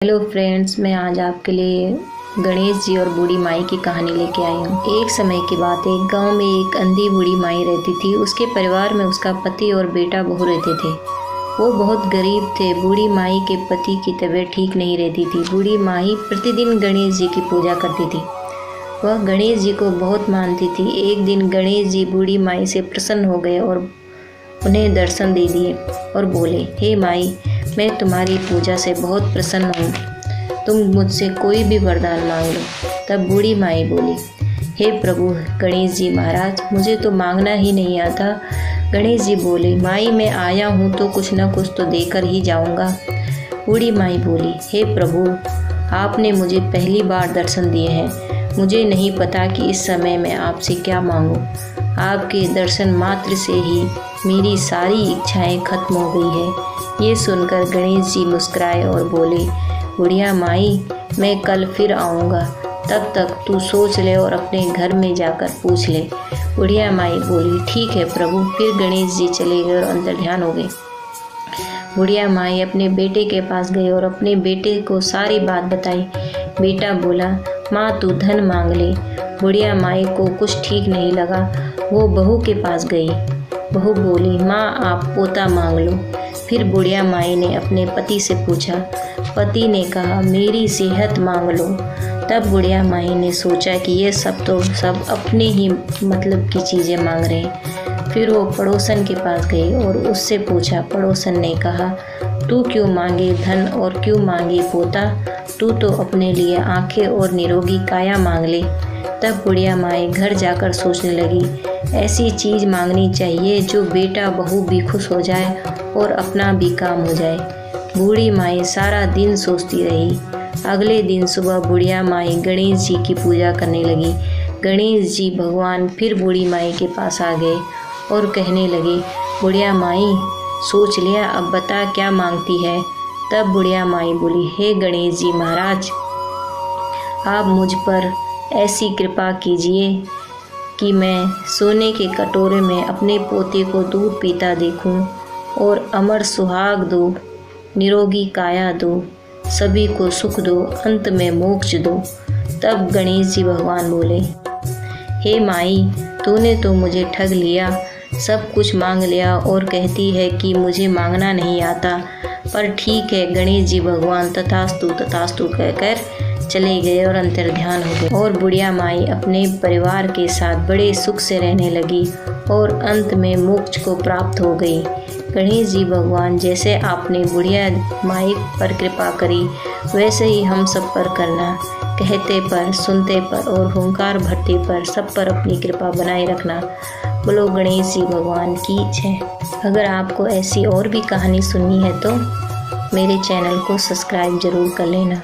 Hello friends, मैं आज आपके लिए गणेश जी और बूढ़ी माई की कहानी लेके आई हूँ। एक समय की बात है, एक गांव में एक अंधी बूढ़ी माई रहती थी। उसके परिवार में उसका पति और बेटा बहू रहते थे। वो बहुत गरीब थे। बूढ़ी माई के पति की तबीयत ठीक नहीं रहती थी। बूढ़ी माई प्रतिदिन गणेश जी की पूजा करती थी। वह गणेश जी को बहुत मानती थी। एक दिन गणेश जी बूढ़ी माई से प्रसन्न हो गए और उन्हें दर्शन दे दिए और बोले, हे माई, मैं तुम्हारी पूजा से बहुत प्रसन्न हूँ। तुम मुझसे कोई भी वरदान मांग लो। तब बूढ़ी माई बोली, हे प्रभु गणेश जी महाराज, मुझे तो मांगना ही नहीं आता। गणेश जी बोले, माई मैं आया हूँ तो कुछ न कुछ तो देकर ही जाऊँगा। बूढ़ी माई बोली, हे प्रभु, आपने मुझे पहली बार दर्शन दिए हैं। मुझे नहीं पता कि इस समय मैं आपसे क्या मांगूँ। आपके दर्शन मात्र से ही मेरी सारी इच्छाएं खत्म हो गई है। ये सुनकर गणेश जी मुस्कुराए और बोले, बुढ़िया माई, मैं कल फिर आऊँगा। तब तक तू सोच ले और अपने घर में जाकर पूछ ले। बुढ़िया माई बोली, ठीक है प्रभु। फिर गणेश जी चले गए और अंतर्ध्यान हो गए। बुढ़िया माई अपने बेटे के पास गई और अपने बेटे को सारी बात बताई। बेटा बोला, माँ तू धन मांग ले। बुढ़िया माई को कुछ ठीक नहीं लगा। वो बहू के पास गई। बहू बोली, माँ आप पोता मांग लो। फिर बुढ़िया माई ने अपने पति से पूछा। पति ने कहा, मेरी सेहत मांग लो। तब बुढ़िया माई ने सोचा कि ये सब तो अपने ही मतलब की चीज़ें मांग रहे हैं। फिर वो पड़ोसन के पास गई और उससे पूछा। पड़ोसन ने कहा, तू क्यों मांगे धन और क्यों मांगे पोता? तू तो अपने लिए आंखें और निरोगी काया मांग ले। तब बुढ़िया माई घर जाकर सोचने लगी, ऐसी चीज़ मांगनी चाहिए जो बेटा बहू भी खुश हो जाए और अपना भी काम हो जाए। बूढ़ी माई सारा दिन सोचती रही। अगले दिन सुबह बुढ़िया माई गणेश जी की पूजा करने लगी। गणेश जी भगवान फिर बूढ़ी माई के पास आ गए और कहने लगे, बुढ़िया माई सोच लिया, अब बता क्या मांगती है। तब बुढ़िया माई बोली, हे गणेश जी महाराज, आप मुझ पर ऐसी कृपा कीजिए कि मैं सोने के कटोरे में अपने पोते को दूध पीता देखूं और अमर सुहाग दो, निरोगी काया दो, सभी को सुख दो, अंत में मोक्ष दो। तब गणेश जी भगवान बोले, हे माई, तूने तो मुझे ठग लिया। सब कुछ मांग लिया और कहती है कि मुझे मांगना नहीं आता। पर ठीक है। गणेश जी भगवान तथास्तु तथास्तु कहकर चले गए और अंतर्ध्यान हो गए। और बुढ़िया माई अपने परिवार के साथ बड़े सुख से रहने लगी और अंत में मोक्ष को प्राप्त हो गई। गणेश जी भगवान, जैसे आपने बुढ़िया माई पर कृपा करी, वैसे ही हम सब पर करना। कहते पर, सुनते पर और हुंकार भरते पर सब पर अपनी कृपा बनाए रखना। बोलो गणेश जी भगवान की जय। अगर आपको ऐसी और भी कहानी सुननी है तो मेरे चैनल को सब्सक्राइब ज़रूर कर लेना।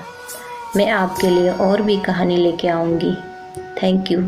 मैं आपके लिए और भी कहानी लेके आऊँगी। Thank you.